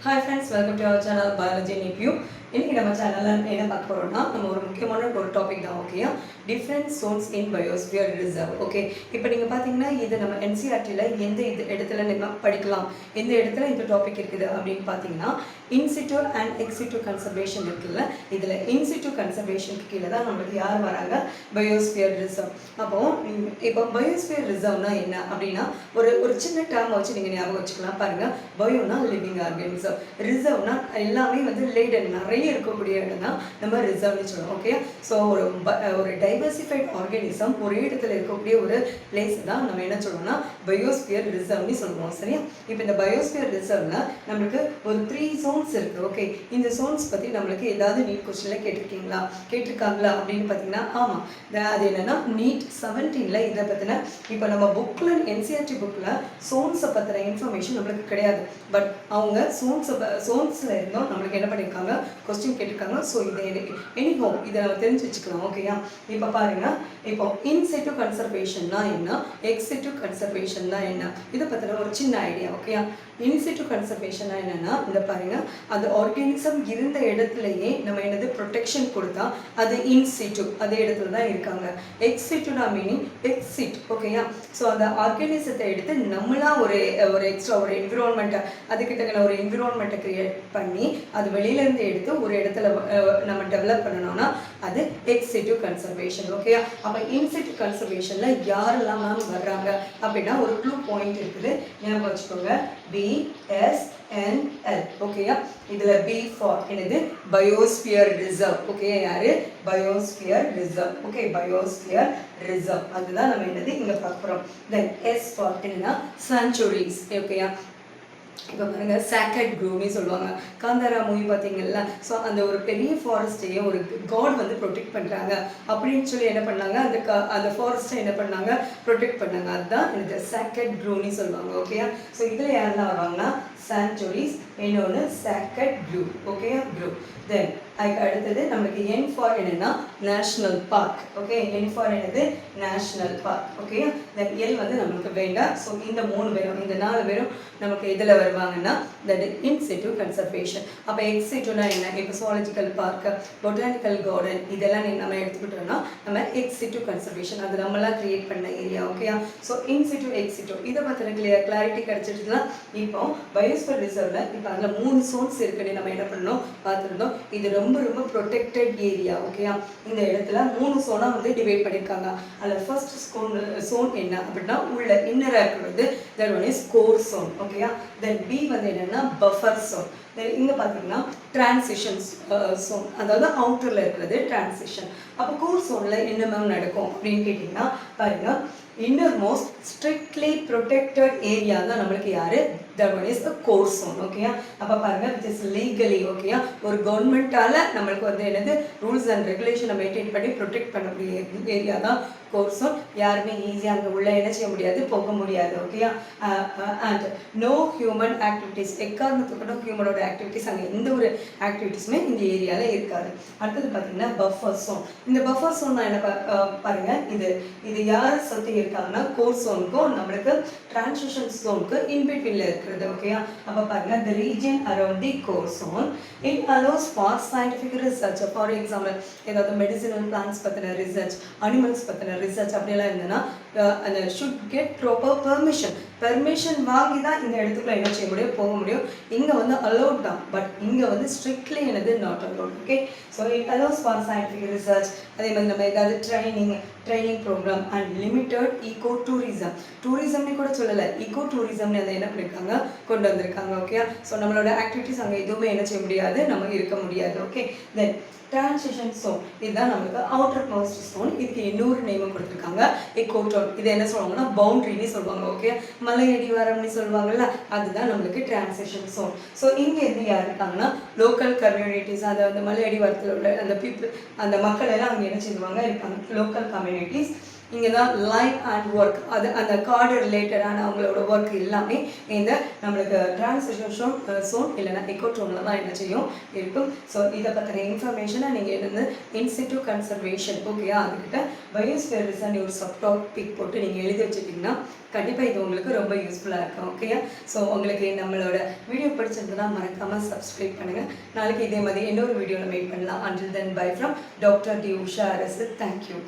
Hi friends, welcome to our channel Biology NPU. இன்னைக்கு நம்ம சேனல்ல என்ன பார்க்க போறோம்னா நம்ம ஒரு முக்கியமான ஒரு டாபிக் தான். ஓகேயா, different zones in biosphere reserve. Okay, இப்போ நீங்க பாத்தீங்கன்னா இது நம்ம NCERT-ல எந்த இடத்துல நம்ம படிக்கலாம், எந்த இடத்துல இந்த டாபிக் இருக்குது அப்படின்னு பாத்தீங்கன்னா in situ and ex situ conservation இருக்குல்ல, இதுல in situ conservation கீழே தான் நமக்கு யார் வராங்க, biosphere reserve. அப்போ இப்போ biosphere reserveனா என்ன அப்படின்னா ஒரு சின்ன டேர்ம் வச்சு நீங்க ஞாபகம் வச்சுக்கலாம். பாருங்க, பயோனா லிவிங் ஆர்கானிசம், ரிசர்வ்னா எல்லாமே வந்து லேடன் நிறைய இருக்கக்கூடிய இடம் தான் நம்ம ரிசர்வ்னு சொல்லுவோம். ஓகே, ஸோ ஒரு டைவர்சிஃபைட் ஆர்கானிசம் ஒரு இடத்துல இருக்கக்கூடிய ஒரு பிளேஸ் தான் நம்ம என்ன சொல்லுவோம்னா பயோஸ்பியர் ரிசர்வ்னு சொல்லுவோம். சரியா, இப்போ இந்த பயோஸ்பியர் ரிசர்வ்ல நம்மளுக்கு ஒரு 3 zones இருக்கு. ஓகே, இந்த zones பத்தி நம்மளுக்கு ஏதாவது நீட் கொஸ்டின்ல கேட்டிருக்காங்களா அப்படின்னு பார்த்தீங்கன்னா ஆமாம், அது என்னன்னா நீட் 17ல இதை பற்றின இப்போ நம்ம புக்கில் NCERT புக்கில் சோன்ஸை பற்றின இன்ஃபர்மேஷன் நம்மளுக்கு கிடையாது. பட் அவங்க சோன்ஸில் இருந்தோம் நம்மளுக்கு என்ன பண்ணியிருக்காங்க, கொஸ்டின் கேட்டிருக்காங்க. ஸோ இதை எனிஹோ இதை நம்ம தெரிஞ்சு வச்சுக்கலாம். ஓகேயா, இப்போ பாருங்க, இப்போ இன் சிட்டு கன்சர்வேஷன்னா என்ன, எக்ஸ் சிட்டு கன்சர்வேஷன்னா என்ன, இதை பற்றின ஒரு சின்ன ஐடியா. ஓகேயா, இன் சிட்டு கன்சர்வேஷன்னா என்னன்னா இந்த பாருங்க, அந்த ஆர்கானிசம் இருந்த இடத்துலையே நம்ம என்னது ப்ரொடெக்ஷன் கொடுத்தா அது இன் சிட்டு அதே இடத்துல தான் இருக்காங்க. எக்ஸ் சிட்டுனா மீனிங் எக்ஸ் சிட். ஓகேயா, ஸோ அந்த ஆர்கானிசத்தை எடுத்து நம்மளா ஒரு எக்ஸ்ட்ரா ஒரு என்விரான்மெண்ட்டை அதுக்கிட்ட ஒரு என்விரான்மெண்ட்டை கிரியேட் பண்ணி அது வெளியிலேருந்து எடுத்து ஒரு இடத்துல நம்ம டெவலப் பண்ணணும்னா அது எக்ஸ் சிட்டு கன்சர்வேஷன். ஓகேயா, அப்போ இன் சிட்டு கன்சர்வேஷனில் யாரெல்லாம் மேம் வர்றாங்க அப்படின்னா ஒரு க்ளூ பாயிண்ட் இருக்குது, ஞாபகம் வச்சுக்கோங்க, BSNL. ஓகேயா, இதில் B ஃபார் என்னது, பயோஸ்பியர் ரிசர்வ். ஓகே, யாரு, biosphere reserve. Okay, biosphere reserve அதுதான் நம்ம என்னது இங்கே பார்க்க போகிறோம். தென் S ஃபார் என்னன்னா சாங்சுரிஸ். ஓகேயா, இப்போ பாருங்கள் சாக்கட் க்ரூவ்னு சொல்லுவாங்க. காந்தாரா மூவி பார்த்தீங்கல்ல, ஸோ அந்த ஒரு பெரிய ஃபாரஸ்ட்டையும் ஒரு காட் வந்து ப்ரொடெக்ட் பண்ணுறாங்க அப்படின்னு சொல்லி என்ன பண்ணாங்க, அந்த ஃபாரஸ்ட்டை என்ன பண்ணாங்க, ப்ரொடெக்ட் பண்ணாங்க. அதுதான் எனக்கு சாக்கட் க்ரூவ்னு சொல்லுவாங்க. ஓகேயா, ஸோ இதில் யாரெல்லாம் வருவாங்கன்னா சாங்சுரிஸ், இன்னொன்று சாக்கட் க்ரூவ். ஓகேயா, க்ரூவ். தென் அடுத்தது நம்மளுக்கு N ஃபார் என்னன்னா national park. Okay, N for என்னது, நேஷ்னல் பார்க். ஓகேயா, தென் L வந்து நம்மளுக்கு வேண்டாம். ஸோ இந்த 3 பேரும் இந்த 4 பேரும் நமக்கு இதில் வருவாங்கன்னா தட் இன் சிட்டு கன்சர்வேஷன். அப்போ எக்ஸ் சிட்டுனா என்ன, இப்போ ஜூவாலஜிக்கல் பார்க், பொட்டானிக்கல் கார்டன் இதெல்லாம் நம்ம எடுத்துக்கிட்டோம்னா நம்ம எக்ஸ் சிட்டு கன்சர்வேஷன், அது நம்மளாம் கிரியேட் பண்ண ஏரியா. ஓகேயா, ஸோ இன் சிட்டு எக்ஸ் சிட்டு இதை பற்றின கிளாரிட்டி கிடச்சிட்டுனா இப்போ பயோஸ்பியர் ரிசர்வ்ல இப்போ அதில் 3 zones இருக்குன்னு நம்ம என்ன பண்ணணும் பார்த்துருந்தோம். இது ரொம்ப ப்ரொடெக்டட் ஏரியா. ஓகேயா, இந்த இடத்துல 3 zone வந்து டிவைட் பண்ணியிருக்காங்க. அதில் ஃபர்ஸ்ட் zone என்ன அப்படின்னா உள்ள இன்னராக இருக்கிறது, that one is core zone. ஓகேயா, தென் B வந்து என்னன்னா பஃபர் zone. இங்கே பார்த்தீங்கன்னா டிரான்சிஷன் zone, அதாவது அவுட்டரில் இருக்கிறது டிரான்சிஷன். அப்போ கோர் zone-ல என்ன மேம் நடக்கும் அப்படின்னு கேட்டிங்கன்னா பாருங்க, இன்னர்மோஸ்ட் ஸ்ட்ரிக்ட்லி ப்ரொடெக்டட் ஏரியா தான் நம்மளுக்கு யாரு, that one is the core zone. ஓகேயா, அப்போ பாருங்க விச் இஸ் லீகலி. ஓகேயா, ஒரு கவர்மெண்ட்டால் நம்மளுக்கு வந்து என்னது ரூல்ஸ் அண்ட் ரெகுலேஷனை மெயின்டைன் பண்ணி ப்ரொடெக்ட் பண்ணக்கூடிய ஏரியா தான் கோர் zone. யாருமே ஈஸியாக அங்கே உள்ள என்ன செய்ய முடியாது, போக முடியாது. ஓகேயா, அண்ட் நோ ஹியூமன் ஆக்டிவிட்டீஸ், எக்காரணத்துக்கு ஹியூமனோட ஆக்டிவிட்டீஸ் அங்கே எந்த ஒரு ஆக்டிவிட்டீஸுமே இந்த ஏரியாவில் இருக்காது. அடுத்தது பார்த்தீங்கன்னா பஃபர் zone. இந்த பஃபர் zone என்ன பாருங்க, இது யார் சுற்றி இருக்காங்கன்னா கோர் zone-க்கும் நம்மளுக்கு டிரான்சிஷன் zone-க்கு இன்பிட்வீனில் இருக்கிறது. ஓகேயா, அப்போ பாருங்க the region around the core zone it allows for scientific research. For example ஏதாவது மெடிசினல் பிளான்ஸ் பற்றின ரிசர்ச், அனிமல்ஸ் பற்றின ரிசர்ச் அப்படியெல்லாம் இருந்ததுன்னா அந்த ஷுட் கெட் ப்ராப்பர் பெர்மிஷன் வாங்கி தான் இந்த இடத்துக்குள்ள என்ன செய்ய முடியும், போக முடியும். இங்கே வந்து அலோட் தான், பட் இங்கே வந்து ஸ்ட்ரிக்ட்லி என்னது not allowed. Okay, so it allows for scientific research. அதே மாதிரி நம்ம ஏதாவது training programme and limited eco டூரிசம்னு கூட சொல்லலை, ஈகோ டூரிசம்னு அதை என்ன பண்ணியிருக்காங்க, கொண்டு வந்திருக்காங்க. ஓகே, ஸோ நம்மளோட ஆக்டிவிட்டிஸ் அங்கே எதுவுமே என்ன செய்ய முடியாது, நம்ம இருக்க முடியாது. ஓகே, தென் டிரான்சிஷன் zone இதுதான் நம்மளுக்கு அவுட்டர் மோஸ்ட் zone. இதுக்கு இன்னொரு நேமும் கொடுத்துருக்காங்க, எக்கோட்டோன். இது என்ன சொல்லுவாங்கன்னா பவுண்ட்ரின்னு சொல்லுவாங்க. ஓகே, மலையடிவாரம்னு சொல்லுவாங்கல்ல, அதுதான் நம்மளுக்கு டிரான்சிஷன் zone. ஸோ இங்கே இருந்து யார் இருக்காங்கன்னா லோக்கல் கம்யூனிட்டிஸ், அதை அந்த மலையடிவாரத்தில் உள்ள அந்த பீப்புள், அந்த மக்கள் எல்லாம் அங்கே என்ன செய்வாங்க இருப்பாங்க, லோக்கல் கம்யூனிட்டிஸ். இங்கே தான் லைஃப் அண்ட் ஒர்க், அது அந்த கார்டு ரிலேட்டடான அவங்களோட ஒர்க் எல்லாமே இந்த நம்மளுக்கு டிரான்சிஷன் சோன் இல்லைன்னா எக்கோட்ரோமில் தான் என்ன செய்யும் இருக்கும். ஸோ இதை பற்றின இன்ஃபர்மேஷனை நீங்கள் இருந்து இன்சிட்டு கன்சர்வேஷன் ஓகேயா அதுக்கிட்ட பயோஸ்பியர் ரிசர்வ் ஒரு சப் டாபிக் போட்டு நீங்கள் எழுதி வச்சுட்டிங்கன்னா கண்டிப்பாக இது உங்களுக்கு ரொம்ப யூஸ்ஃபுல்லாக இருக்கும். ஓகேயா, ஸோ உங்களுக்கு நம்மளோட வீடியோ பிடிச்சிருந்ததுன்னா மறக்காமல் சப்ஸ்கிரைப் பண்ணுங்கள். நாளைக்கு இதே மாதிரி இன்னொரு வீடியோவில் மீட் பண்ணலாம். Until then, bye from Dr. D. Usha Arasu. Thank you.